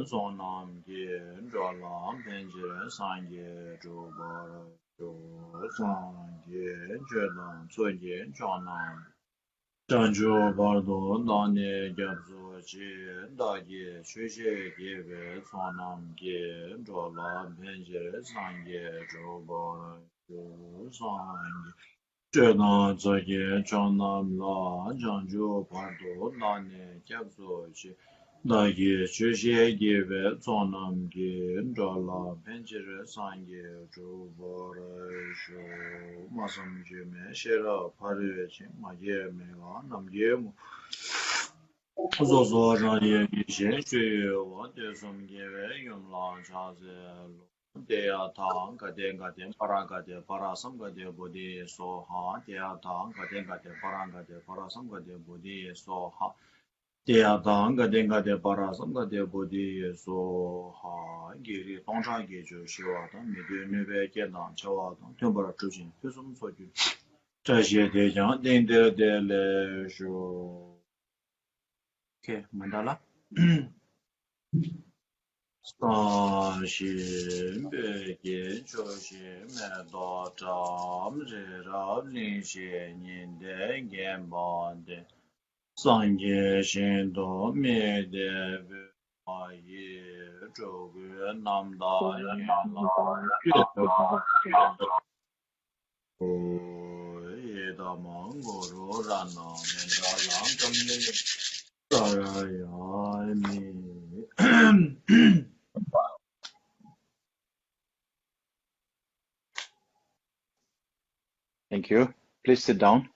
sonam ge jolam penjere sangye jobar jo sangye jolam soye jonam Chanjo bardo dane gyabzo chi dagi shushe gebe sonam ge jola penjere sangye jobar jo sangye Chena zage chanam la janjo bardo dane gyabzo chi dagi shushe gebe sonam ge jola penjere sangye jobar jo masam jime shera pare chi maye meva nam ye mu zo zo ran ye gi she shui wa de som ge we yum la cha ze lu de ya tang ga de para sam ga de bo de so ha de ya tang ga de para sam ga de bo de so ha de ya tang ga de para sam ga de bo de so ha ge ri tong cha ge ju shi wa da mi de ne be ge dang cha wa dang tyon ba zhu jin pe sum so ju 这些地方定的来说 ，OK， 闻到了。上心北京就是买到咱们这绕林些年的眼巴的，上街行动面的阿姨周个南大人了，也到芒果路上了，面到郎中的大呀米。Thank you. Please sit down.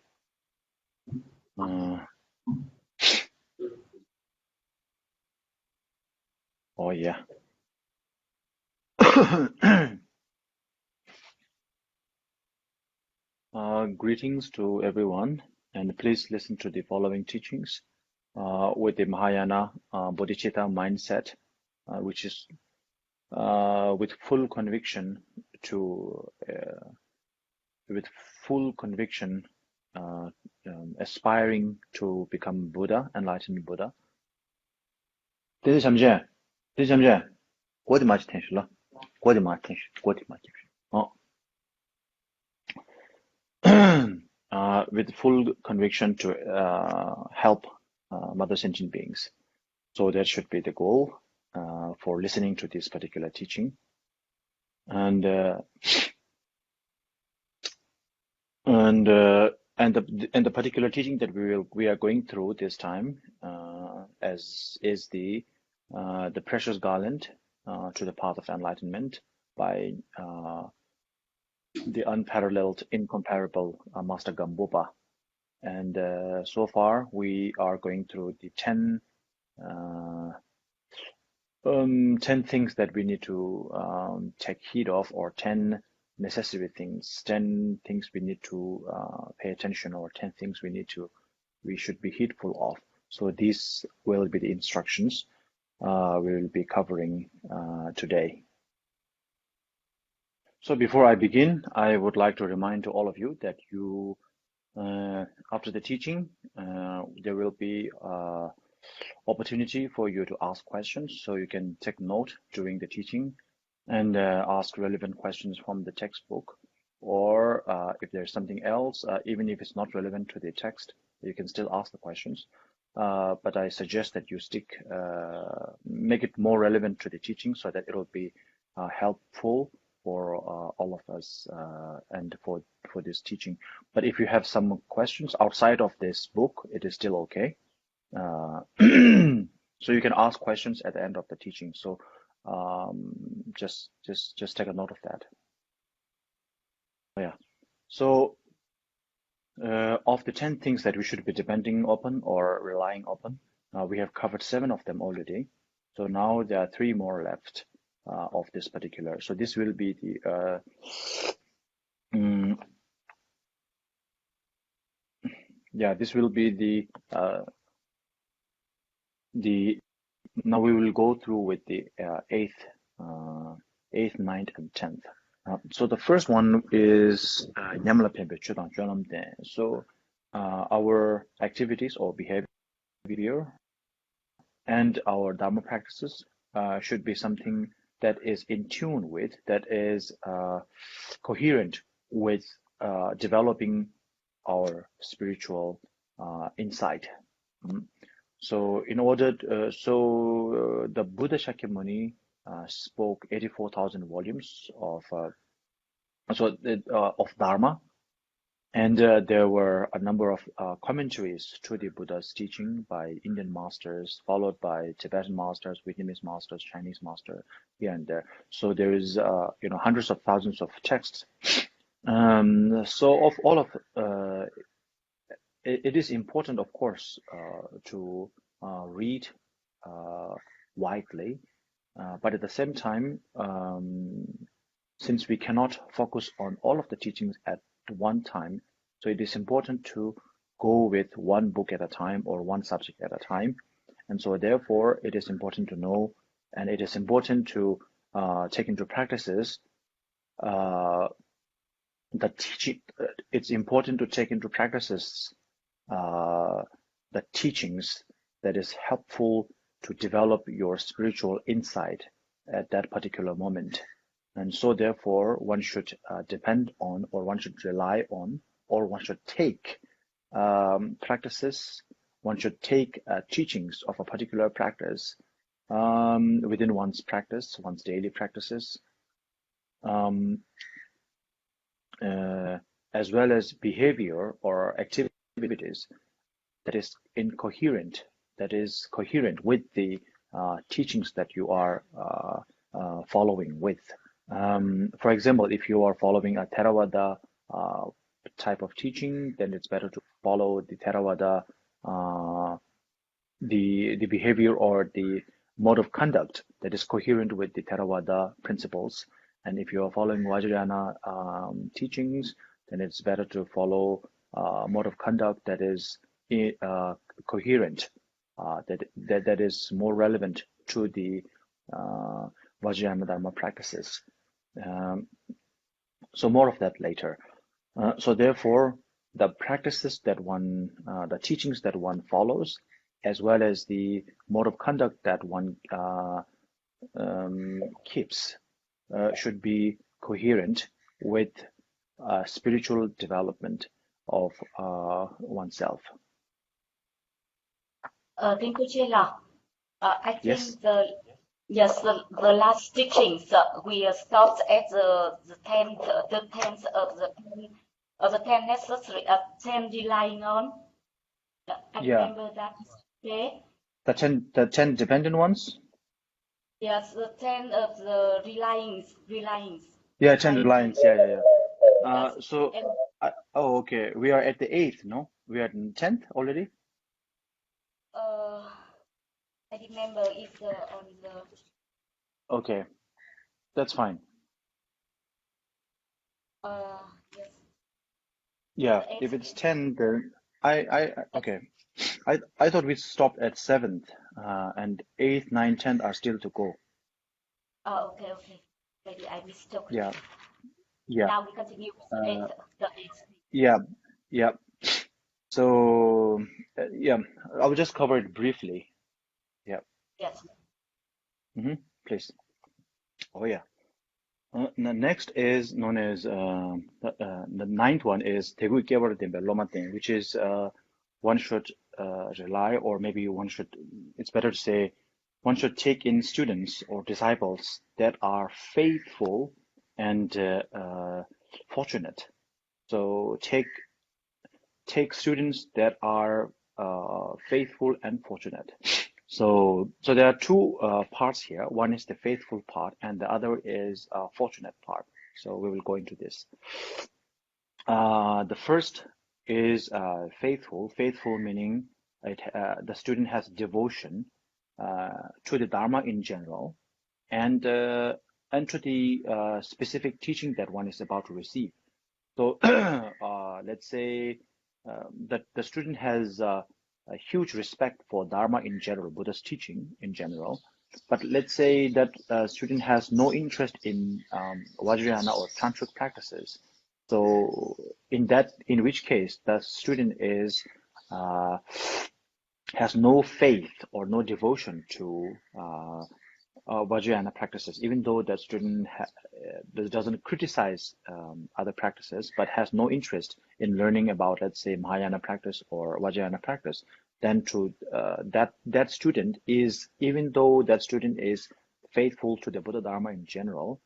Oh, yeah. Greetings to everyone, and please listen to the following teachings with the Mahayana Bodhicitta mindset, which is with full conviction aspiring to become Buddha, enlightened Buddha. This is Samje. With full conviction to help mother sentient beings. So that should be the goal for listening to this particular teaching. And the particular teaching that we are going through this time as is the Precious Garland to the path of enlightenment by the unparalleled, incomparable Master Gampopa. And so far we are going through the 10 things that we need to take heed of, or 10 necessary things, 10 things we need to pay attention, or 10 things we should be heedful of. So these will be the instructions we will be covering today. So before I begin, I would like to remind to all of you that after the teaching, there will be opportunity for you to ask questions, so you can take note during the teaching and ask relevant questions from the textbook, or if there's something else, even if it's not relevant to the text, you can still ask the questions. But I suggest that you make it more relevant to the teaching, so that it will be helpful for all of us and for this teaching. But if you have some questions outside of this book, it is still okay. So you can ask questions at the end of the teaching. So just take a note of that. Yeah. So of the 10 things that we should be depending upon or relying upon, we have covered 7 of them already. So now there are 3 more left of this particular. So this will be this will be now we will go through with the 8th, 9th, and 10th. So the first one is Nyamla Pembe Chudang Chonam Den. So our activities or behavior and our Dharma practices should be something that is in tune with, that is coherent with developing our spiritual insight. So in order, the Buddha Shakyamuni spoke 84,000 volumes of Dharma, and there were a number of commentaries to the Buddha's teaching by Indian masters, followed by Tibetan masters, Vietnamese masters, Chinese master, here and there. So there is hundreds of thousands of texts. So of all of it is important, of course, to read widely, but at the same time, since we cannot focus on all of the teachings at one time, so it is important to go with one book at a time or one subject at a time. And so therefore, it is important to know, and it is important to take into practices the teaching. It's important to take into practices the teachings that is helpful to develop your spiritual insight at that particular moment. And so therefore, one should depend on, or one should rely on, or one should take practices, one should take teachings of a particular practice within one's practice, one's daily practices, as well as behavior or activities that is incoherent, that is coherent with the teachings that you are following with. For example, if you are following a Theravada type of teaching, then it's better to follow the Theravada, the behavior or the mode of conduct that is coherent with the Theravada principles. And if you are following Vajrayana teachings, then it's better to follow mode of conduct that is coherent, that is more relevant to the Vajrayana Dharma practices. So more of that later. So therefore, the practices that one, the teachings that one follows, as well as the mode of conduct that one keeps, should be coherent with spiritual development of oneself. Rinpoche, I think Yes. the last teachings we stopped at the 10th of the 10 necessary 10 relying on. I remember that. Okay. The 10 dependent ones. Yes, the 10 of the relyings. Yeah, 10 reliance. Yeah. Yes. So, okay. We are at the 8th, no? We are at 10th already? I remember it's on the... Okay. That's fine. Yes. Yeah, if it's 10, then okay. I thought we stopped at 7th, and 8th, 9th, 10th are still to go. Oh, okay. Maybe I mistook. Yeah. Now we continue with the 8th. Yeah. So, I will just cover it briefly. Yeah. Yes. Please. Oh, yeah. The next is known as the 9th one is Tegu Kevar Dembe Lomaten, which is one should rely, or maybe it's better to say, one should take in students or disciples that are faithful and fortunate. So take students that are faithful and fortunate. So there are two parts here. One is the faithful part, and the other is fortunate part. So we will go into this. The first is faithful. Faithful meaning the student has devotion to the Dharma in general, and to the specific teaching that one is about to receive. So let's say that the student has a huge respect for Dharma in general, Buddha's teaching in general. But let's say that a student has no interest in Vajrayana or Tantric practices. So in which case the student has no faith or no devotion to Vajrayana practices, even though that student doesn't criticize other practices, but has no interest in learning about, let's say, Mahayana practice or Vajrayana practice, then to that student is, even though that student is faithful to the Buddha Dharma in general,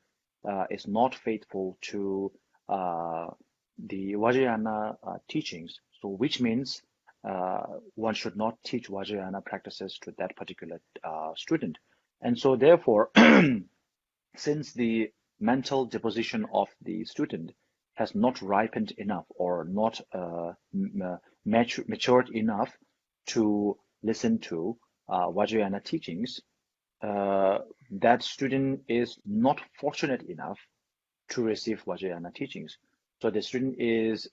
is not faithful to the Vajrayana teachings. So, which means one should not teach Vajrayana practices to that particular student. And so therefore, since the mental disposition of the student has not ripened enough or not matured enough to listen to Vajrayana teachings, that student is not fortunate enough to receive Vajrayana teachings. So the student is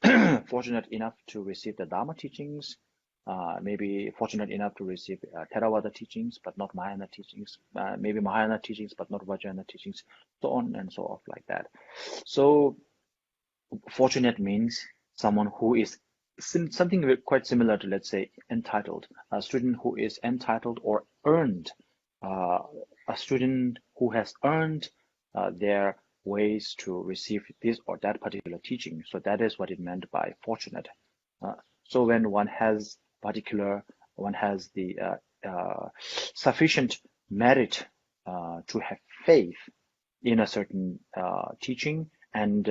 fortunate enough to receive the Dharma teachings, maybe fortunate enough to receive Theravada teachings, but not Mahayana teachings, maybe Mahayana teachings, but not Vajrayana teachings, so on and so forth like that. So fortunate means someone who is something quite similar to, let's say, entitled, a student who is entitled or earned, a student who has earned their ways to receive this or that particular teaching. So that is what it meant by fortunate. So when one has the sufficient merit to have faith in a certain teaching, and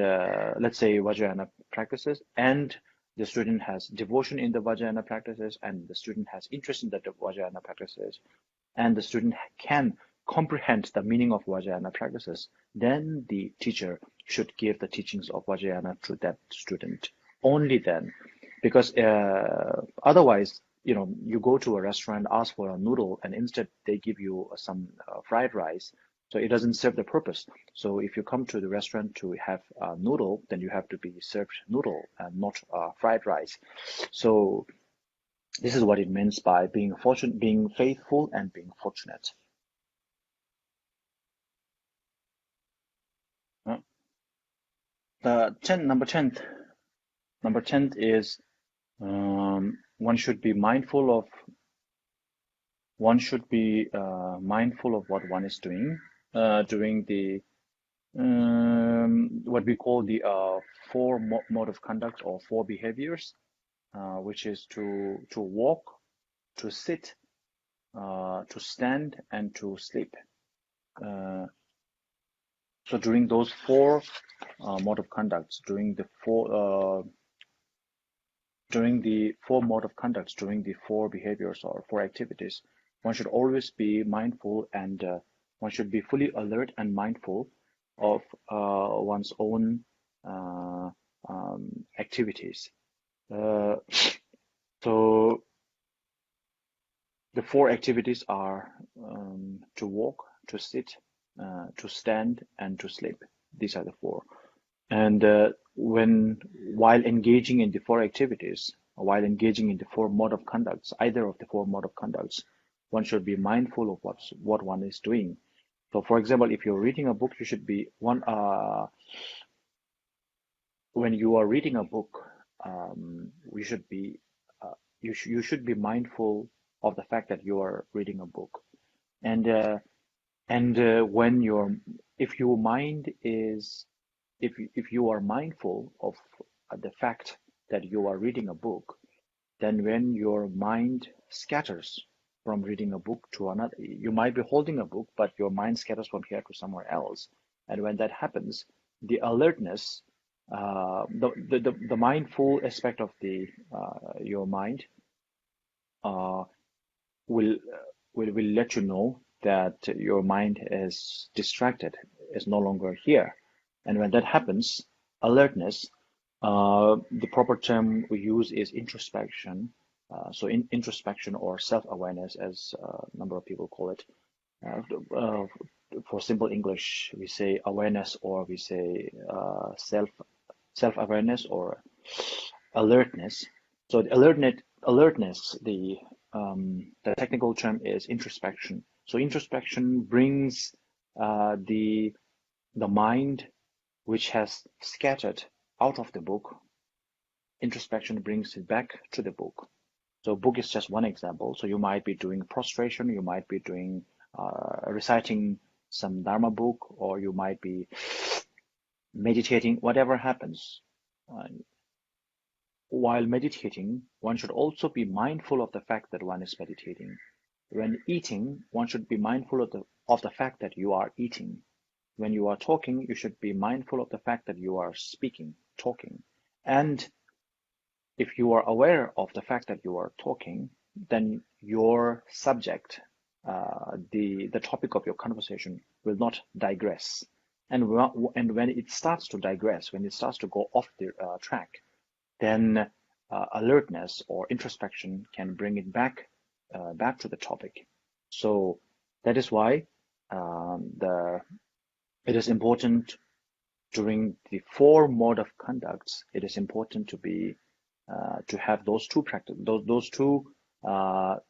let's say Vajrayana practices, and the student has devotion in the Vajrayana practices, and the student has interest in the Vajrayana practices, and the student can comprehend the meaning of Vajrayana practices, then the teacher should give the teachings of Vajrayana to that student. Only then, because otherwise, you go to a restaurant, ask for a noodle, and instead they give you some fried rice. So it doesn't serve the purpose. So if you come to the restaurant to have a noodle, then you have to be served noodle and not fried rice. So this is what it means by being fortunate, being faithful, and being fortunate. Number 10th is one should be mindful of what one is doing during the what we call the four mode of conduct or four behaviors, which is to walk, to sit, to stand, and to sleep. So during those four mode of conducts, during the four mode of conducts, during the four behaviors or four activities, one should always be mindful, and one should be fully alert and mindful of one's own activities. So the four activities are to walk, to sit, to stand, and to sleep. These are the four. And while engaging in the four activities, while engaging in the four mode of conducts, either of the four mode of conducts, one should be mindful of what one is doing. So, for example, if you're reading a book, you should be when you are reading a book, you should be mindful of the fact that you are reading a book, and when if you are mindful of the fact that you are reading a book, then when your mind scatters from reading a book to another, you might be holding a book, but your mind scatters from here to somewhere else. And when that happens, the alertness, the mindful aspect of your mind will let you know that your mind is distracted, is no longer here. And when that happens, alertness, the proper term we use is introspection. So introspection or self-awareness, as a number of people call it. For simple English, we say awareness, or we say self-awareness or alertness. So the alertness, the technical term is introspection. So introspection brings the mind which has scattered out of the book. Introspection brings it back to the book. So book is just one example. So you might be doing prostration, you might be doing reciting some Dharma book, or you might be meditating, whatever happens. While meditating, one should also be mindful of the fact that one is meditating. When eating, one should be mindful of the fact that you are eating. When you are talking, you should be mindful of the fact that you are speaking, talking. And if you are aware of the fact that you are talking, then your subject, the topic of your conversation will not digress. And when it starts to digress, when it starts to go off the track, then alertness or introspection can bring it back to the topic. So that is why it is important during the 4 mode of conducts. It is important to have those two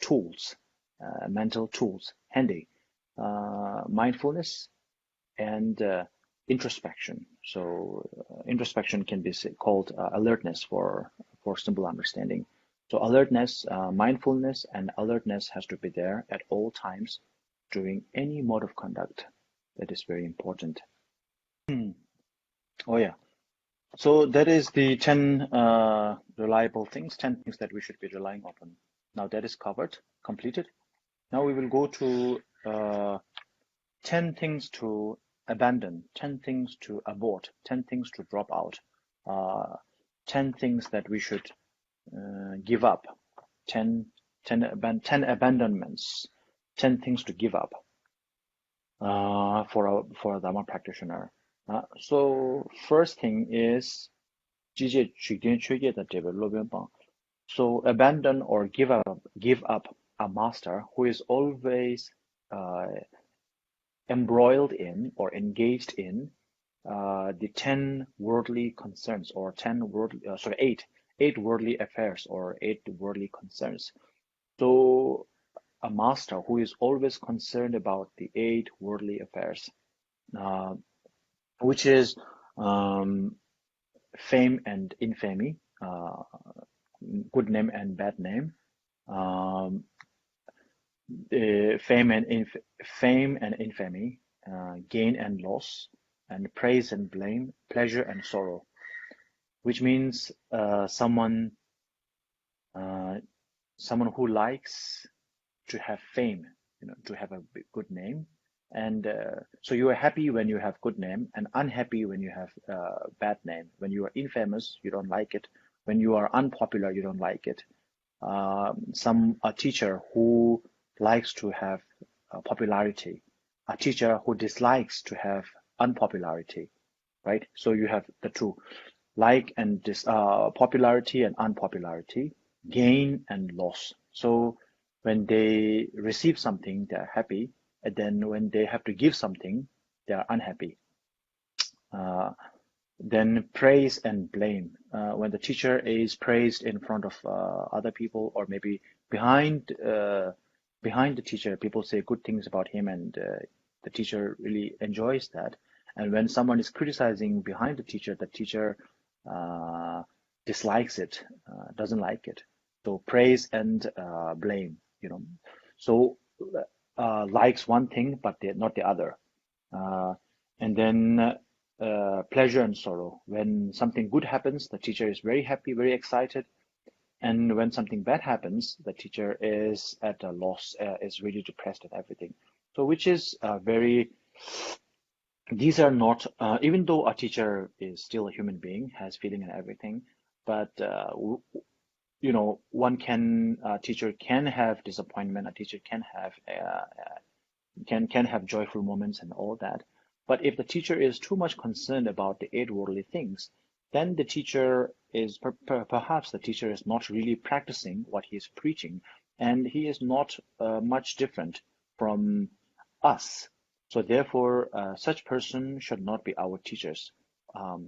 tools, mental tools handy, mindfulness and introspection. So introspection can be called alertness for simple understanding. So alertness, mindfulness and alertness has to be there at all times during any mode of conduct. That is very important. Oh yeah. So that is the 10 reliable things, 10 things that we should be relying upon. Now that is covered, completed. Now we will go to 10 things to abandon, 10 things to abort, 10 things to drop out, 10 things that we should give up, 10 abandonments, 10 things to give up for a Dharma practitioner. So first thing is so abandon or give up a master who is always embroiled in or engaged in the 10 worldly concerns or 8 worldly affairs or 8 worldly concerns. So a master who is always concerned about the 8 worldly affairs, which is fame and infamy, good name and bad name, fame and infamy, gain and loss, and praise and blame, pleasure and sorrow, which means someone who likes to have fame, to have a good name, and so you are happy when you have good name and unhappy when you have bad name. When you are infamous, you don't like it. When you are unpopular, you don't like it. A teacher who likes to have popularity, a teacher who dislikes to have unpopularity, right? So you have the two, like and popularity and unpopularity, gain and loss. So when they receive something, they're happy, and then when they have to give something, they are unhappy. Then praise and blame. When the teacher is praised in front of other people, or maybe behind the teacher, people say good things about him, and the teacher really enjoys that. And when someone is criticizing behind the teacher dislikes it, doesn't like it. So praise and blame, So likes one thing, but not the other. And then pleasure and sorrow. When something good happens, the teacher is very happy, very excited. And when something bad happens, the teacher is at a loss, is really depressed and everything. So which is these are not, even though a teacher is still a human being, has feeling and everything, but a teacher can have disappointment, a teacher can have joyful moments and all that. But if the teacher is too much concerned about the 8 worldly things, then the teacher is perhaps the teacher is not really practicing what he is preaching, and he is not much different from us. So therefore, such person should not be our teachers.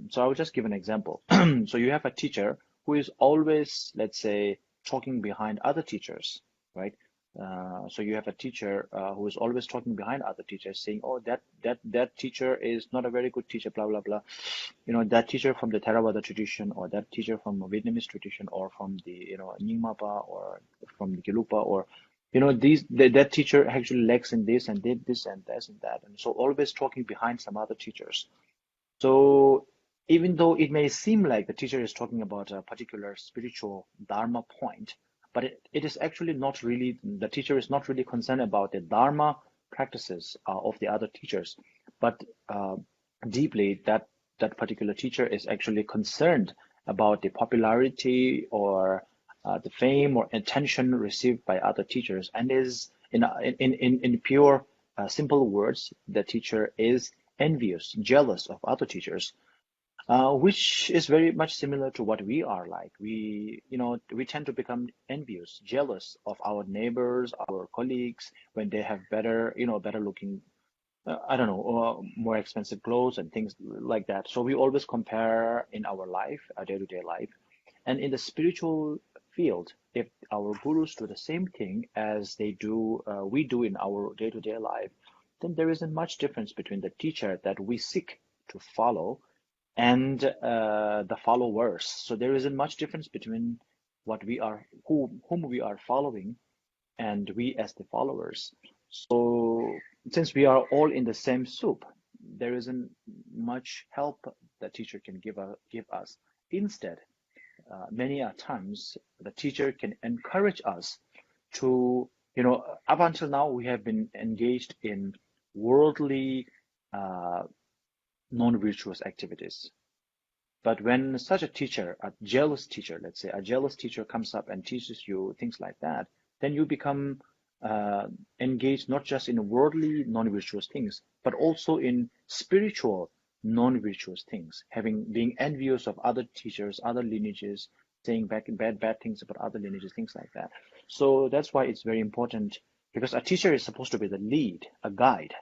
So I will just give an example. So you have a teacher who is always, let's say, talking behind other teachers, right? So you have a teacher who is always talking behind other teachers, saying, "Oh, that teacher is not a very good teacher," blah blah blah. That teacher from the Theravada tradition, or that teacher from a Vietnamese tradition, or from the Nyingmapa, or from the Gelugpa, or that teacher actually lacks in this and did this and this and that, and so always talking behind some other teachers. So even though it may seem like the teacher is talking about a particular spiritual Dharma point, but it is actually not really, the teacher is not really concerned about the Dharma practices of the other teachers, but deeply that particular teacher is actually concerned about the popularity or the fame or attention received by other teachers, and is in pure simple words, the teacher is envious, jealous of other teachers, which is very much similar to what we are like. We tend to become envious, jealous of our neighbors, our colleagues when they have better looking, I don't know, more expensive clothes and things like that. So we always compare in our life, our day-to-day life. And in the spiritual field, if our gurus do the same thing as we do in our day-to-day life, then there isn't much difference between the teacher that we seek to follow and the followers. So there isn't much difference between whom we are following and we as the followers. So since we are all in the same soup, there isn't much help the teacher can give us. Instead, many a times the teacher can encourage us to, up until now we have been engaged in worldly, non-virtuous activities. But when such a teacher, a jealous teacher, let's say a jealous teacher comes up and teaches you things like that, then you become engaged not just in worldly non-virtuous things, but also in spiritual non-virtuous things, being envious of other teachers, other lineages, saying bad things about other lineages, things like that. So that's why it's very important, because a teacher is supposed to be the lead, a guide.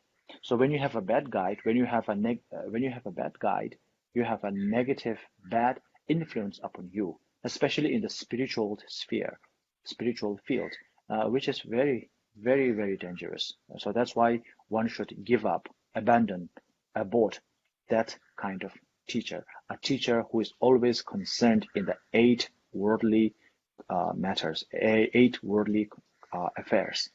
So when you have a bad guide, when you have a bad guide, you have a negative, bad influence upon you, especially in the spiritual sphere, spiritual field, which is very, very, very dangerous. So that's why one should give up, abandon, abort that kind of teacher, a teacher who is always concerned in the 8 worldly matters, 8 worldly affairs.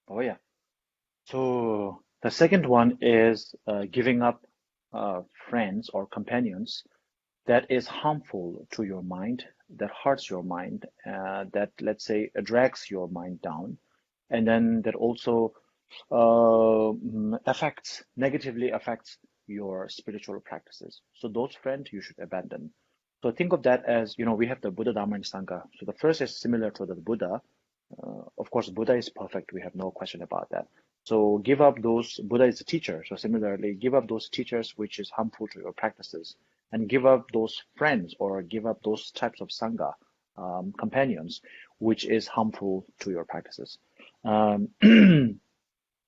Oh yeah. So the second one is giving up friends or companions that is harmful to your mind, that hurts your mind, that, let's say, drags your mind down, and then that also negatively affects your spiritual practices. So those friends you should abandon. So think of that as, we have the Buddha, Dharma, and Sangha. So the first is similar to the Buddha. Of course, Buddha is perfect. We have no question about that. So give up those, Buddha is a teacher. So similarly, give up those teachers which is harmful to your practices, and give up those friends or give up those types of Sangha, companions, which is harmful to your practices.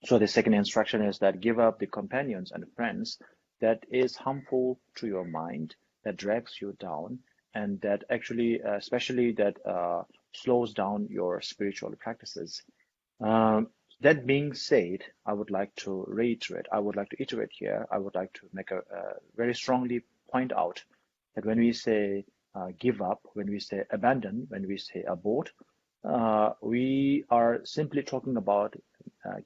So the second instruction is that give up the companions and friends that is harmful to your mind, that drags you down, and that actually, especially that slows down your spiritual practices. That being said, I would like to reiterate, I would like to iterate here, I would like to make a very strongly point out that when we say give up, when we say abandon, when we say abort, we are simply talking about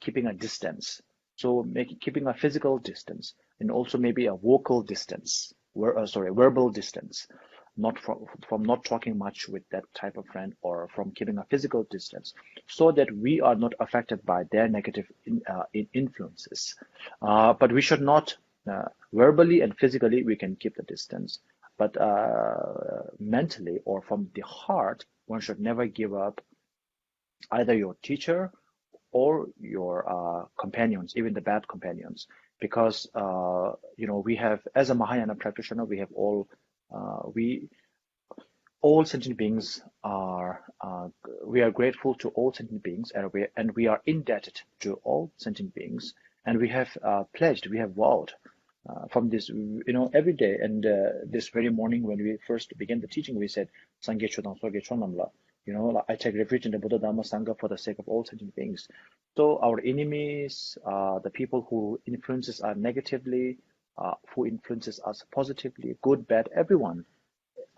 keeping a distance. So keeping a physical distance, and also maybe a vocal distance, verbal distance, not from not talking much with that type of friend, or from keeping a physical distance, so that we are not affected by their negative influences. But we should not, verbally and physically, we can keep the distance, but mentally or from the heart, one should never give up either your teacher or your companions, even the bad companions, because we have, as a Mahayana practitioner, we have all sentient beings are we are grateful to all sentient beings, and we are indebted to all sentient beings, and we have pledged, we have vowed from this, every day, and this very morning when we first began the teaching, we said, Sangye Chodang Soge Chonamla, I take refuge in the Buddha, Dharma, Sangha for the sake of all sentient beings. So our enemies, the people who influences us negatively, who influences us positively, good, bad, everyone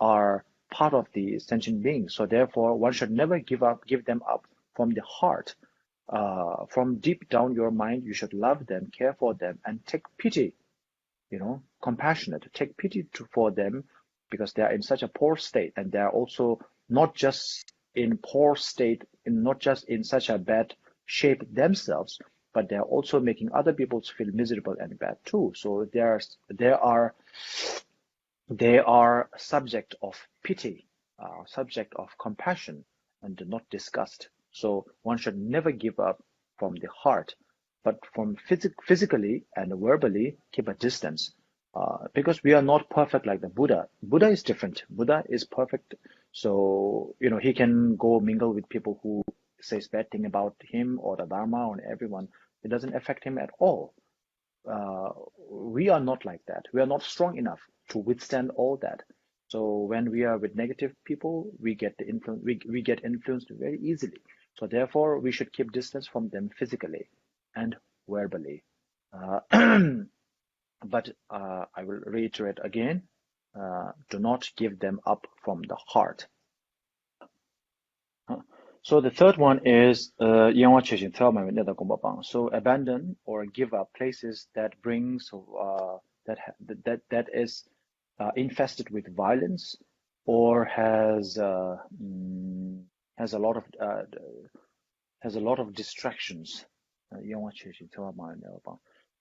are part of the sentient beings. So therefore, one should never give them up from the heart. From deep down your mind, you should love them, care for them, and take pity, compassionate, take pity for them, because they are in such a poor state, and they are also not just in poor state, not just in such a bad shape themselves, but they are also making other people feel miserable and bad too. So they are subject of pity, subject of compassion, and not disgust. So one should never give up from the heart, but from physically and verbally keep a distance, because we are not perfect like the Buddha. Buddha is different. Buddha is perfect. So, he can go mingle with people who says bad thing about him or the Dharma or everyone. It doesn't affect him at all. We are not like that. We are not strong enough to withstand all that. So when we are with negative people, we get the influence. We get influenced very easily. So therefore, we should keep distance from them physically and verbally. But I will reiterate again: do not give them up from the heart. So the third one is so abandon or give up places that brings that is infested with violence or has a lot of distractions.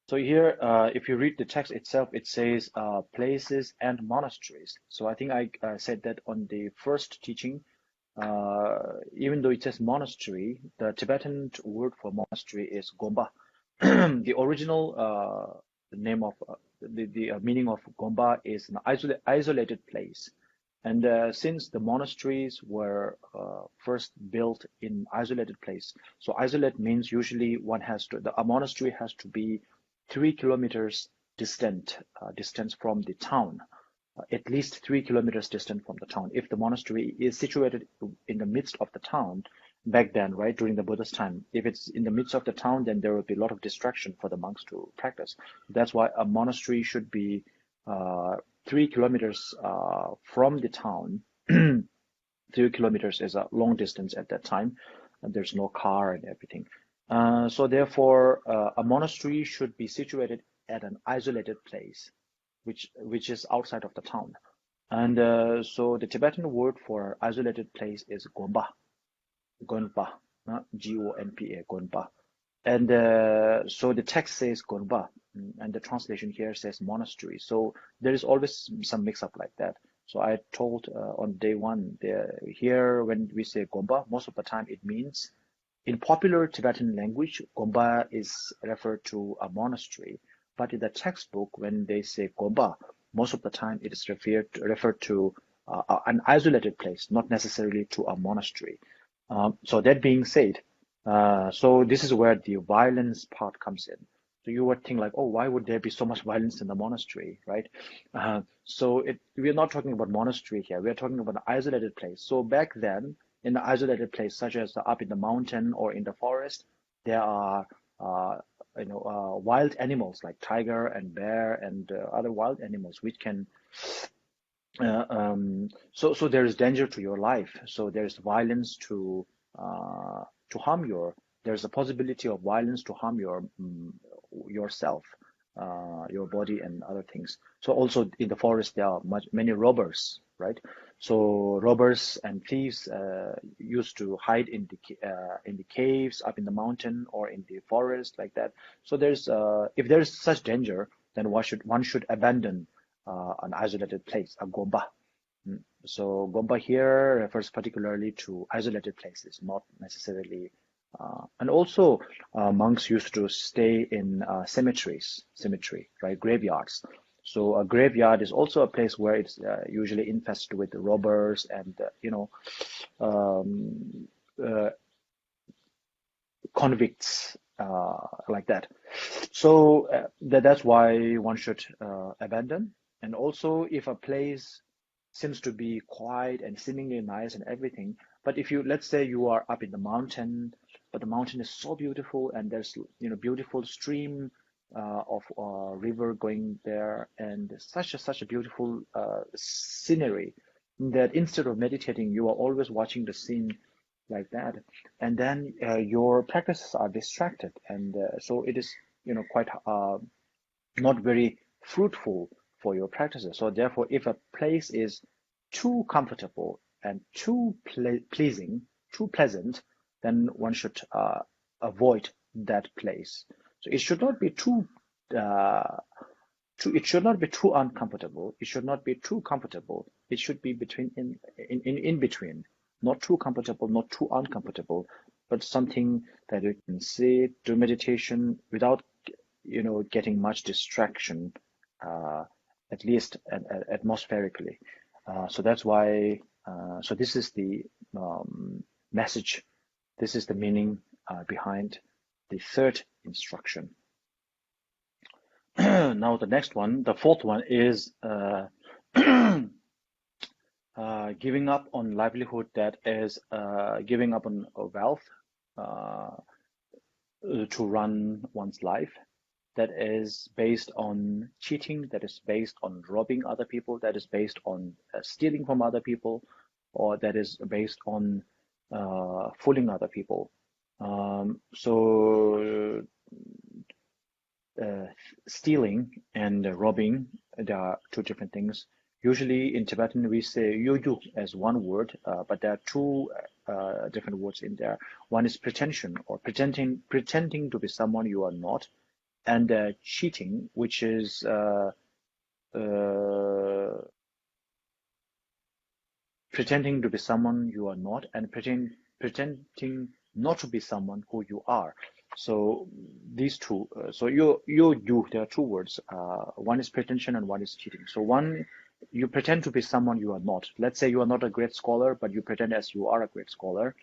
So here, if you read the text itself, it says places and monasteries. So I think I said that on the first teaching. Even though it says monastery, the Tibetan word for monastery is Gompa. The original name of the meaning of Gompa is an isolated place. And since the monasteries were first built in isolated place, so isolate means usually a monastery has to be 3 kilometers distance from the town. At least 3 kilometers distant from the town. If the monastery is situated in the midst of the town, back then, right, during the Buddha's time, if it's in the midst of the town, then there will be a lot of distraction for the monks to practice. That's why a monastery should be 3 kilometers from the town. 3 kilometers is a long distance at that time, and there's no car and everything. So therefore, a monastery should be situated at an isolated place, which is outside of the town. And so the Tibetan word for isolated place is Gonpa, Gonpa, G-O-N-P-A, Gonpa. And so the text says Gonpa, and the translation here says monastery. So there is always some mix-up like that. So I told on day one, here when we say Gonpa, most of the time it means, in popular Tibetan language, Gonpa is referred to a monastery. But in the textbook, when they say Gompa, most of the time it is referred to an isolated place, not necessarily to a monastery. So that being said, so this is where the violence part comes in. So you would think like, oh, why would there be so much violence in the monastery, right? So we're not talking about monastery here. We're talking about an isolated place. So back then, in an isolated place, such as up in the mountain or in the forest, there are wild animals like tiger and bear and other wild animals which can so there is danger to your life. So there's violence to harm there's a possibility of violence to harm yourself, your body and other things. So also in the forest there are many robbers, right? So robbers and thieves used to hide in the caves up in the mountain or in the forest like that. So there's if there is such danger, then one should abandon an isolated place, a Gompa. So Gompa here refers particularly to isolated places, not necessarily. And also monks used to stay in cemetery, right, graveyards. So a graveyard is also a place where it's usually infested with robbers and convicts like that. So that's why one should abandon. And also, if a place seems to be quiet and seemingly nice and everything, but if let's say you are up in the mountain, but the mountain is so beautiful and there's beautiful stream of river going there and such a beautiful scenery, that instead of meditating, you are always watching the scene like that, and then your practices are distracted, and so it is, quite not very fruitful for your practices. So therefore, if a place is too comfortable and too pleasing, too pleasant, then one should avoid that place. So it should not be too it should not be too uncomfortable. It should not be too comfortable. It should be in between, not too comfortable, not too uncomfortable, but something that you can see, do meditation without, getting much distraction, at least atmospherically. So that's why. So this is the message. This is the meaning behind the third instruction. Now the next one, the fourth one, is giving up on livelihood, that is giving up on wealth to run one's life, that is based on cheating, that is based on robbing other people, that is based on stealing from other people, or that is based on fooling other people. Stealing and robbing, there are two different things. Usually in Tibetan we say yu as one word, but there are two different words in there. One is pretension, or pretending to be someone you are not, and cheating, which is pretending to be someone you are not, and pretending not to be someone who you are. So these two, so there are two words. One is pretension and one is cheating. So one, you pretend to be someone you are not. Let's say you are not a great scholar, but you pretend as you are a great scholar.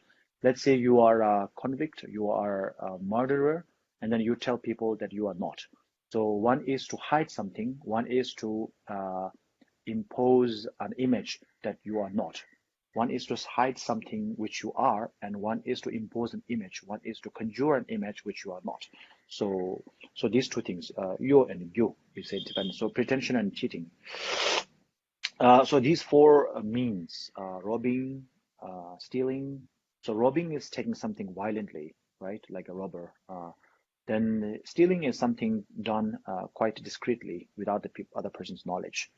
Let's say you are a convict, you are a murderer, and then you tell people that you are not. So one is to hide something, one is to impose an image that you are not. One is to hide something which you are, and one is to impose an image. One is to conjure an image which you are not. So these two things, you and you say Tibetan. So pretension and cheating. So these four means, robbing, stealing. So robbing is taking something violently, right, like a robber. Then stealing is something done quite discreetly without the other person's knowledge.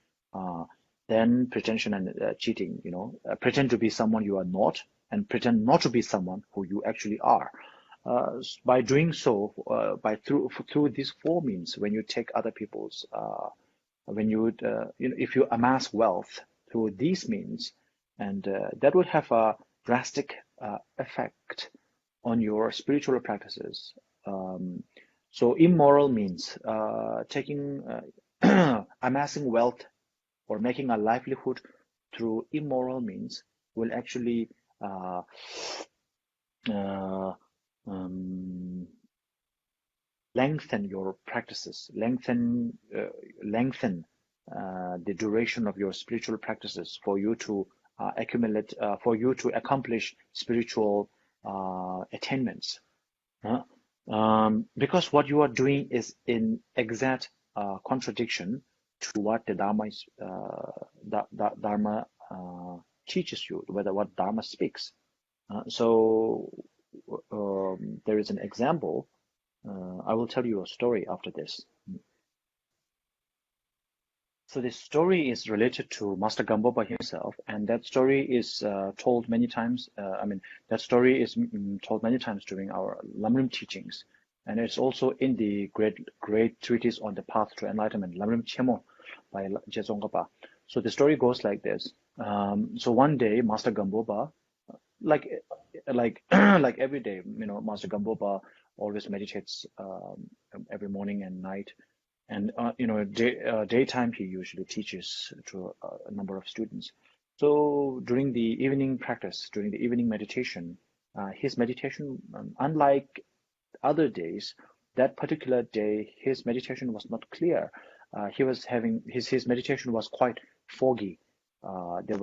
Then pretension and cheating, pretend to be someone you are not, and pretend not to be someone who you actually are. By doing so, through these four means, when you take other people's, when you if you amass wealth through these means, and that would have a drastic effect on your spiritual practices. So immoral means amassing wealth or making a livelihood through immoral means will actually lengthen your practices, lengthen the duration of your spiritual practices for you to accumulate, for you to accomplish spiritual attainments. Because what you are doing is in exact contradiction to what the Dharma is, Dharma teaches you, what Dharma speaks. So there is an example. I will tell you a story after this. So this story is related to Master Gampopa himself, and that story is told many times. That story is told many times during our Lamrim teachings, and it's also in the great treatise on the path to enlightenment, Lamrim Chemo, by Jezongapa. So the story goes like this. So one day, Master Gampopa, like every day, Master Gampopa always meditates every morning and night. And daytime he usually teaches to a number of students. So during the evening practice, during the evening meditation, his meditation, unlike other days, that particular day his meditation was not clear. He was having his meditation was quite foggy. It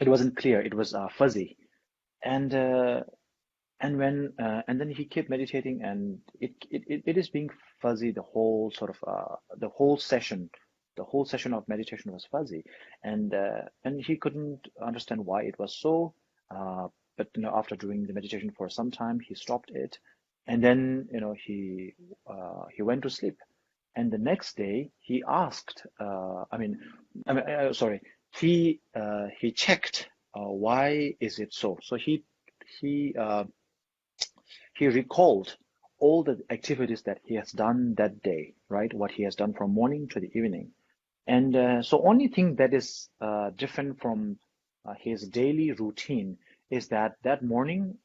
wasn't clear. It was fuzzy, and then he kept meditating, and it is being fuzzy the whole session, the whole session of meditation was fuzzy, and he couldn't understand why it was so. But after doing the meditation for some time, he stopped it, and then he went to sleep. And the next day, he asked. Sorry. He checked why is it so. So he recalled all the activities that he has done that day, right? What he has done from morning to the evening. And so only thing that is different from his daily routine is that morning,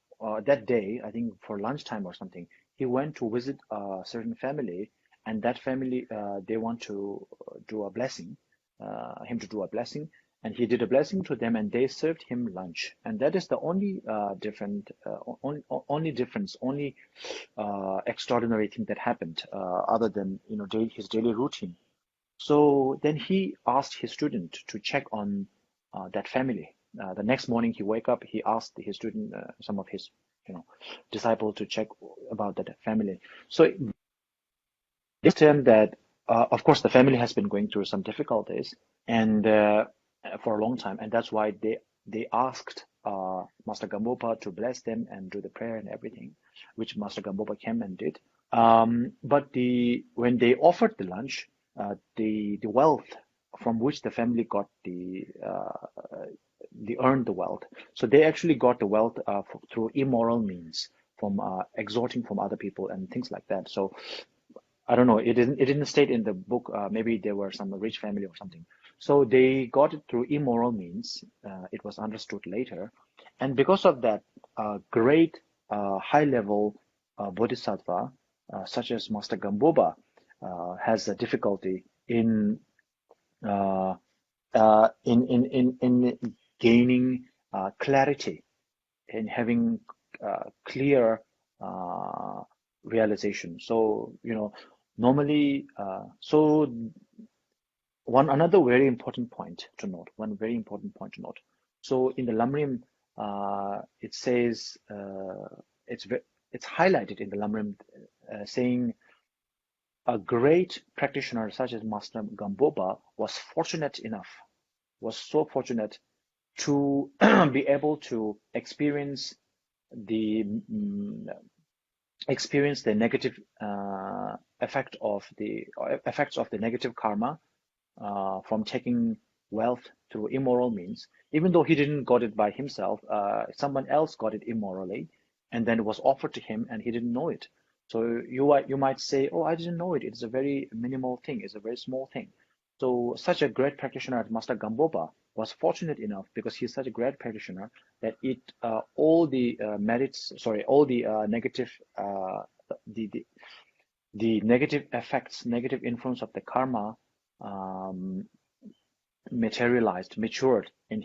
that day, I think for lunchtime or something, he went to visit a certain family, and that family, they want to do a blessing, him to do a blessing, and he did a blessing to them, and they served him lunch. And that is the only extraordinary thing that happened, other than his daily routine. So then he asked his student to check on that family. The next morning he wake up, he asked his student, some of his disciples, to check about that family. So this term that, of course, the family has been going through some difficulties and for a long time, and that's why they asked Master Gampopa to bless them and do the prayer and everything, which Master Gampopa came and did. But when they offered the lunch, the wealth from which the family got they earned the wealth. So they actually got the wealth through immoral means, from extorting from other people and things like that. So I don't know. It didn't state in the book. Maybe there were some rich family or something. So they got it through immoral means. It was understood later, and because of that, great high-level bodhisattva, such as Master Gampopa, has a difficulty in gaining clarity, in having clear realization. So normally, another very important point to note. So in the Lamrim, it says it's highlighted in the Lamrim, saying a great practitioner such as Master Gampopa was so fortunate to be able to experience the negative effects of the negative karma from taking wealth through immoral means. Even though he didn't got it by himself, someone else got it immorally, and then it was offered to him, and he didn't know it. So you might say, "Oh, I didn't know it. It's a very minimal thing. It's a very small thing." So such a great practitioner as Master Gampopa was fortunate enough, because he's such a great practitioner, that all the negative the negative effects, negative influence of the karma matured in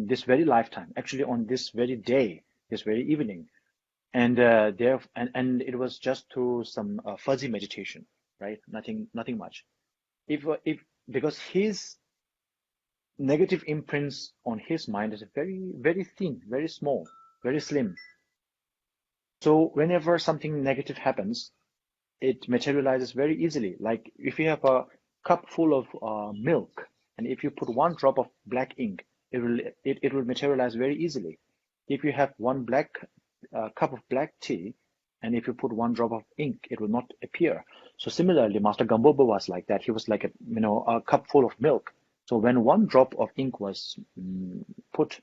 this very lifetime, actually on this very day, this very evening, and it was just through some fuzzy meditation, right? Nothing much. Because his negative imprints on his mind is very, very thin, very small, very slim. So whenever something negative happens, it materializes very easily. Like if you have a cup full of milk, and if you put one drop of black ink, it will materialize very easily. If you have one cup of black tea, and if you put one drop of ink, it will not appear. So similarly, Master Gampopa was like that. He was like a cup full of milk. So when one drop of ink was put,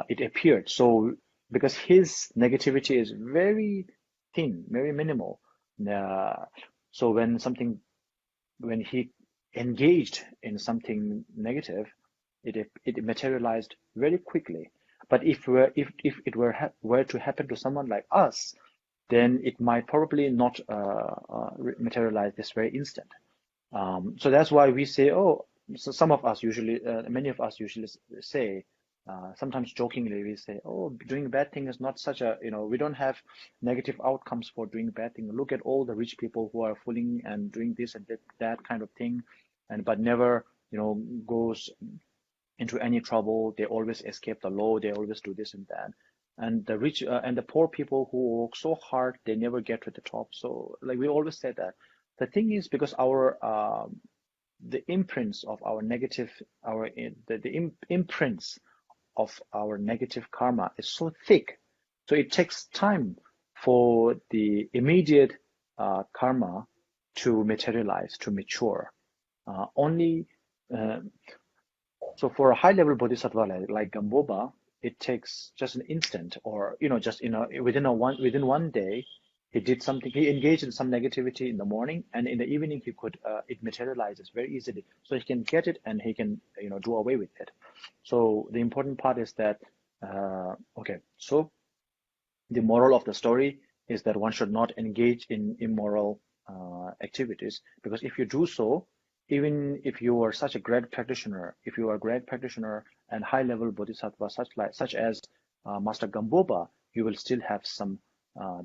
it appeared. So because his negativity is very thin, very minimal, so when he engaged in something negative, it materialized very quickly. But if it were to happen to someone like us, then it might probably not materialize this very instant. So that's why we say, so many of us usually say, sometimes jokingly, we say, doing bad thing is not such a, we don't have negative outcomes for doing bad thing. Look at all the rich people who are fooling and doing this and that kind of thing, but never, goes into any trouble. They always escape the law. They always do this and that. And the rich and the poor people who work so hard, they never get to the top. So like we always say that. The thing is, because our the imprints of our negative, imprints of our negative karma is so thick. So it takes time for the immediate karma to materialize, to mature. So for a high-level bodhisattva like Gampopa, it takes just an instant, or just within one day, he did something. He engaged in some negativity in the morning, and in the evening he could it materializes very easily. So he can get it, and he can do away with it. So the important part is that okay. So the moral of the story is that one should not engage in immoral activities, because if you do so, even if you are such a great practitioner, and high-level bodhisattva such as Master Gampopa, you will still have some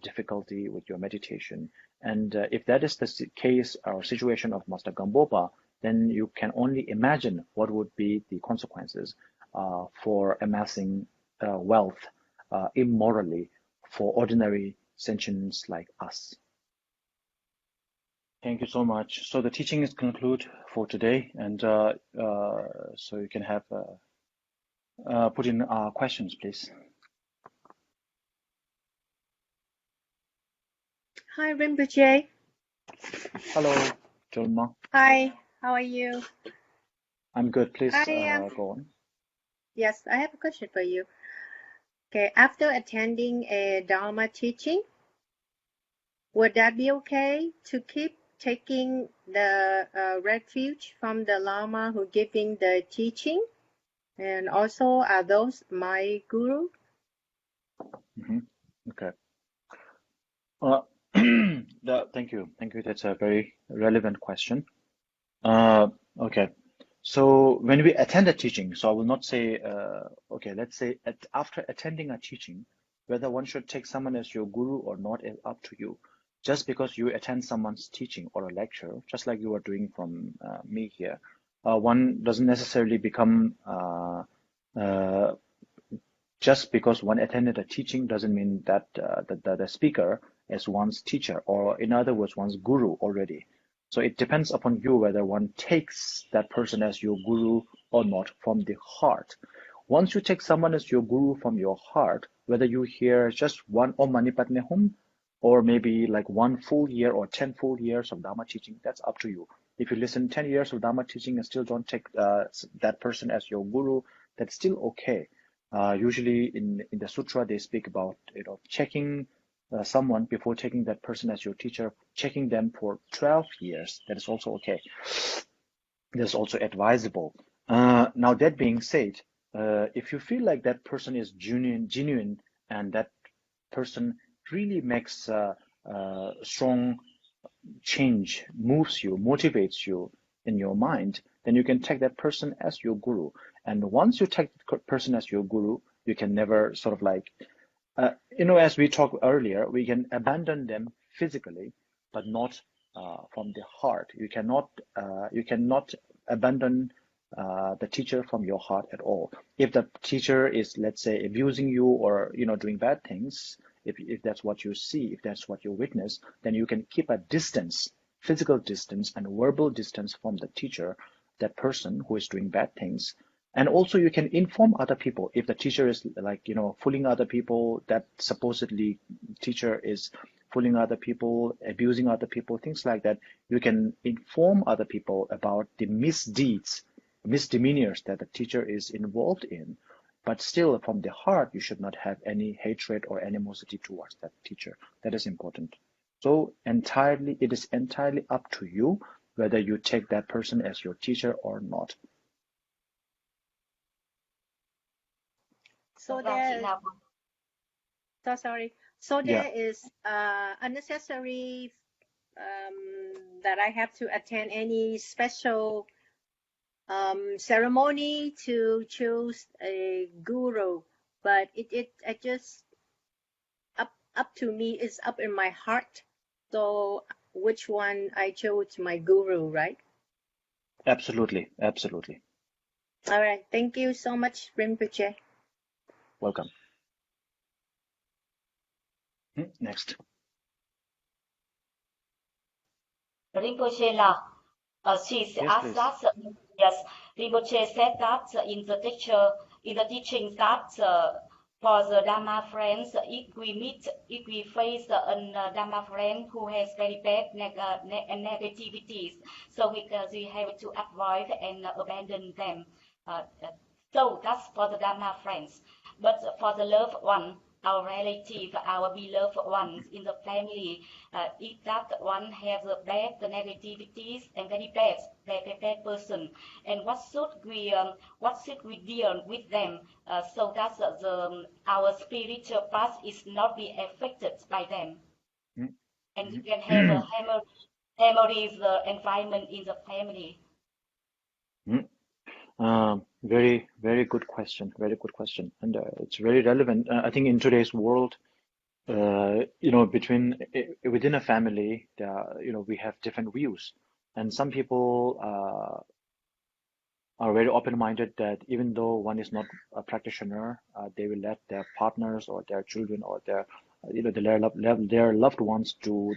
difficulty with your meditation. And if that is the case or situation of Master Gampopa, then you can only imagine what would be the consequences for amassing wealth immorally for ordinary sentients like us. Thank you so much. So the teaching is concluded for today, and so you can have put in questions, please. Hi, Rinpoche. Hello, Jolma. Hi, how are you? I'm good. Please go on. Yes, I have a question for you. Okay, after attending a Dharma teaching, would that be okay to keep taking the refuge from the Lama who giving the teaching? And also, are those my guru? Okay. Thank you. That's a very relevant question. Okay. So when we attend a teaching, so I will not say, okay, let's say after attending a teaching, whether one should take someone as your guru or not is up to you. Just because you attend someone's teaching or a lecture, just like you are doing from me here, one doesn't necessarily become, just because one attended a teaching doesn't mean that the speaker is one's teacher, or in other words, one's guru already. So it depends upon you whether one takes that person as your guru or not from the heart. Once you take someone as your guru from your heart, whether you hear just one Om Mani Padme Hum, or maybe like 1 full year or 10 full years of Dharma teaching, that's up to you. If you listen 10 years of Dharma teaching and still don't take that person as your guru, that's still okay. Usually in the sutra, they speak about checking someone before taking that person as your teacher, checking them for 12 years. That is also okay. That's also advisable. Now that being said, if you feel like that person is genuine, and that person really makes strong change, moves you, motivates you in your mind, then you can take that person as your guru. And once you take the person as your guru, you can never sort of like, as we talked earlier, we can abandon them physically, but not from the heart. You cannot abandon the teacher from your heart at all. If the teacher is, let's say, abusing you or doing bad things, if that's what you see, if that's what you witness, then you can keep a distance, physical distance and verbal distance from the teacher, that person who is doing bad things. And also you can inform other people. If the teacher is like, fooling other people, that supposedly teacher is fooling other people, abusing other people, things like that, you can inform other people about the misdeeds, misdemeanors that the teacher is involved in. But still, from the heart, you should not have any hatred or animosity towards that teacher. That is important. So it is entirely up to you whether you take that person as your teacher or not. So there is unnecessary that I have to attend any special ceremony to choose a guru, but it just up to me, is up in my heart. So which one I chose my guru, right? Absolutely. All right. Thank you so much, Rinpoche. Welcome. Next. Rinpoche là, She Yes, asked please. us, yes, Rinpoche said that in the teaching that for the Dharma friends, if we face a Dharma friend who has very bad negativities, so we have to avoid and abandon them. So that's for the Dharma friends. But for the loved one, our relative, our beloved ones in the family, if that one has a bad negativities and very bad person, and what should we deal with them so that our spiritual path is not be affected by them, and we can have a harmonious environment in the family. Very, very good question. Very good question, and it's very relevant. I think in today's world, within a family, we have different views, and some people are very open-minded that even though one is not a practitioner, they will let their partners or their children or their loved ones to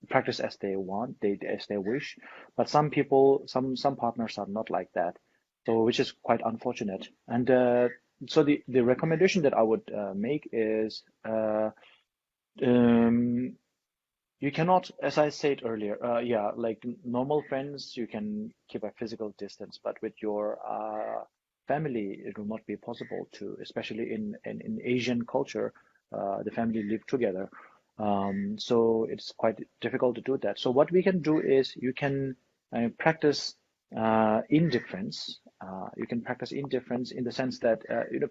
practice as they want, as they wish. But some people, some partners are not like that, so which is quite unfortunate. And so the recommendation that I would make is you cannot, as I said earlier, like normal friends, you can keep a physical distance, but with your family, it will not be possible to, especially in Asian culture, the family live together. So it's quite difficult to do that. So what we can do is you can practice indifference. You can practice indifference in the sense that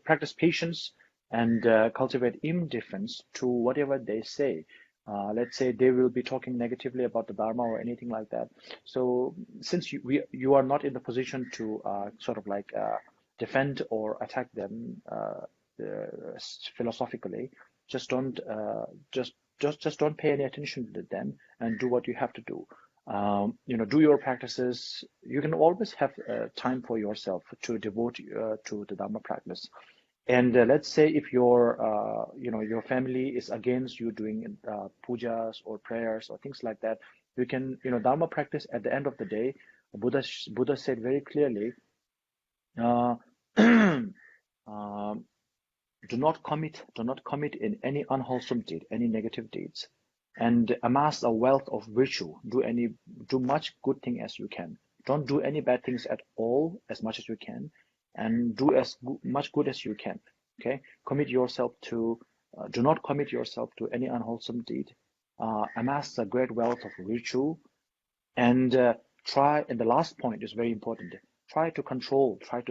practice patience and cultivate indifference to whatever they say. Let's say they will be talking negatively about the Dharma or anything like that. So since you are not in the position to sort of like defend or attack them philosophically, just don't just don't pay any attention to them and do what you have to do. Do your practices. You can always have time for yourself to devote to the Dharma practice. And let's say if your family is against you doing pujas or prayers or things like that, you can, Dharma practice at the end of the day. Buddha said very clearly, uh, do not commit in any unwholesome deed, any negative deeds, and amass a wealth of virtue. Do much good thing as you can. Don't do any bad things at all, as much as you can, and do as much good as you can. Okay, do not commit yourself to any unwholesome deed. Amass a great wealth of virtue, and and the last point is very important. Try to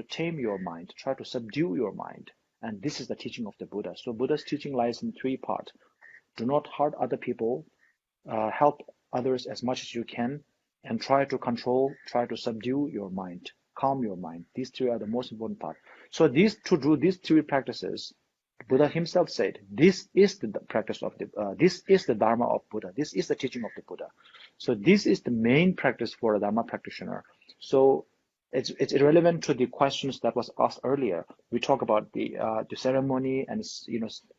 tame your mind, try to subdue your mind. And this is the teaching of the Buddha. So Buddha's teaching lies in three parts. Do not hurt other people, help others as much as you can, and try to subdue your mind, calm your mind. These three are the most important part. So these three practices, Buddha himself said, this is the practice of this is the Dharma of Buddha. This is the teaching of the Buddha. So this is the main practice for a Dharma practitioner. So it's irrelevant to the questions that was asked earlier. We talk about the ceremony and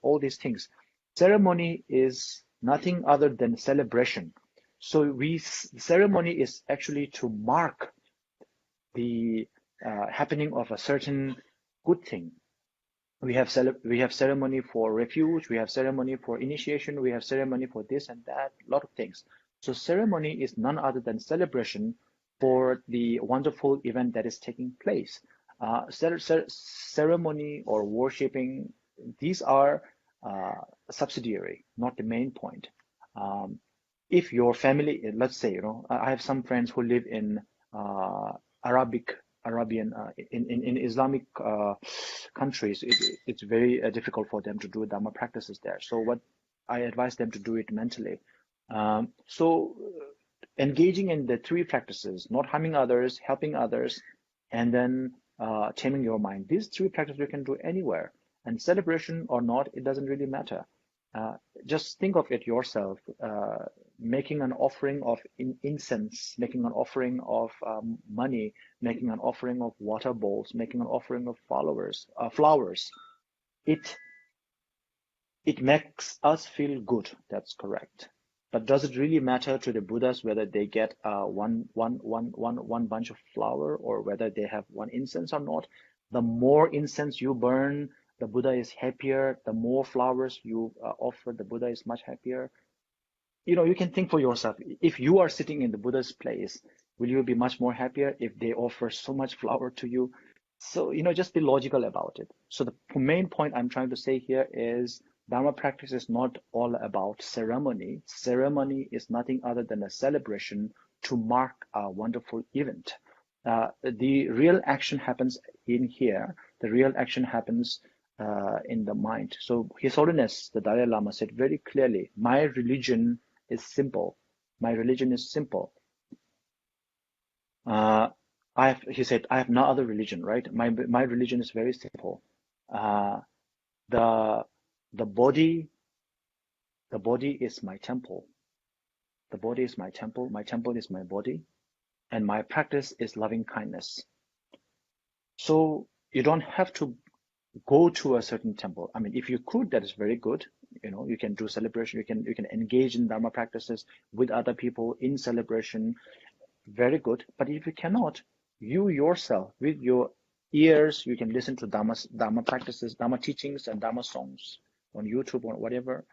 all these things. Ceremony is nothing other than celebration. So ceremony is actually to mark the happening of a certain good thing. We have ceremony for refuge, we have ceremony for initiation, we have ceremony for this and that, a lot of things. So ceremony is none other than celebration for the wonderful event that is taking place. Ceremony or worshipping, these are subsidiary, not the main point. If your family, let's say, I have some friends who live in Arabian in Islamic countries, it's very difficult for them to do Dharma practices there. So what I advise them to do it mentally. So engaging in the three practices, not harming others, helping others, and then taming your mind. These three practices you can do anywhere. And celebration or not, it doesn't really matter. Just think of it yourself, making an offering of incense, making an offering of money, making an offering of water bowls, making an offering of flowers. It makes us feel good. That's correct. But does it really matter to the Buddhas whether they get one bunch of flower or whether they have one incense or not? The more incense you burn, the Buddha is happier. The more flowers you offer, the Buddha is much happier. You know, you can think for yourself. If you are sitting in the Buddha's place, will you be much more happier if they offer so much flower to you? So, you know, just be logical about it. So the main point I'm trying to say here is Dharma practice is not all about ceremony. Ceremony is nothing other than a celebration to mark a wonderful event. The real action happens in here. The real action happens in the mind. So His Holiness, the Dalai Lama, said very clearly, my religion is simple. My religion is simple. He said, I have no other religion, right? My religion is very simple. The body is my temple. The body is my temple. My temple is my body, and my practice is loving kindness. So you don't have to go to a certain temple. I mean, if you could, that is very good. You know, you can do celebration. You can engage in Dharma practices with other people in celebration. Very good. But if you cannot, you yourself, with your ears, you can listen to Dharma practices, Dharma teachings, and Dharma songs on YouTube or whatever.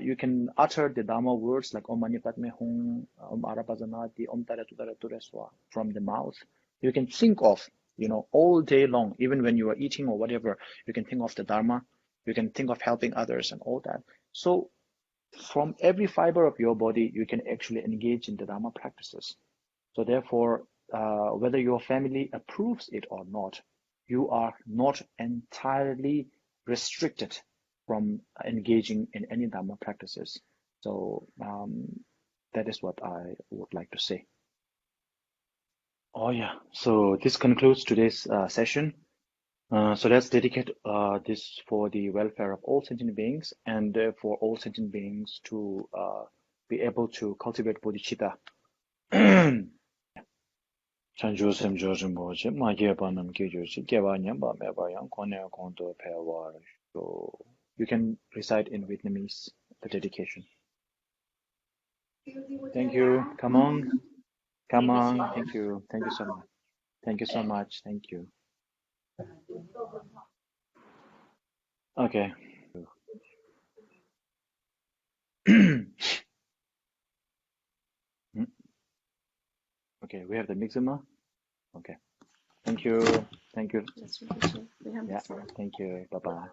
You can utter the Dharma words like Om Mani Padme Hum, Om Arabazanati, Om Taratu Taratu Reswa from the mouth. You can think of, you know, all day long, even when you are eating or whatever, you can think of the Dharma. You can think of helping others and all that. So from every fiber of your body, you can actually engage in the Dharma practices. So therefore, whether your family approves it or not, you are not entirely restricted from engaging in any Dharma practices. So that is what I would like to say. Oh yeah, so this concludes today's session. So let's dedicate this for the welfare of all sentient beings and for all sentient beings to be able to cultivate bodhicitta. Chanjosem Josem Boje, Magebanam Kijosi, Gevanyamba Mebayang, Kone Konto Pewar. So you can recite in Vietnamese the dedication. Thank you. Come on. Come on. Thank you. Thank you so much. Thank you so much. Thank you. Okay. Okay, we have the mixima. Okay. Thank you. Thank you. Yeah. Thank you. Bye bye.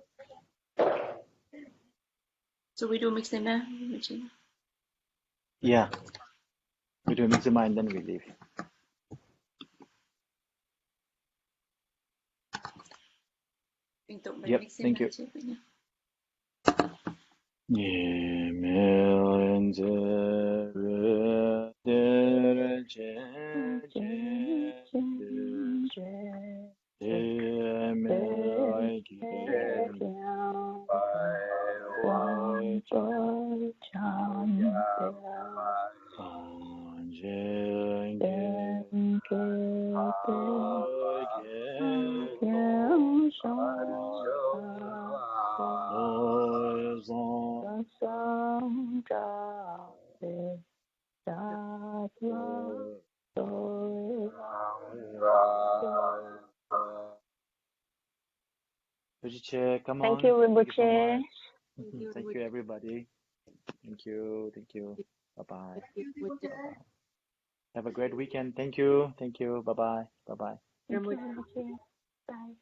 So we do mixima. Yeah. We do mixima and then we leave. Yep. Thank you. Come on. Thank you, Rinpoche. Thank you, everybody. Thank you. Thank you. Bye-bye. Bye-bye. Have a great weekend. Thank you. Thank you. Bye-bye. Bye-bye. Thank you, Rinpoche. Bye.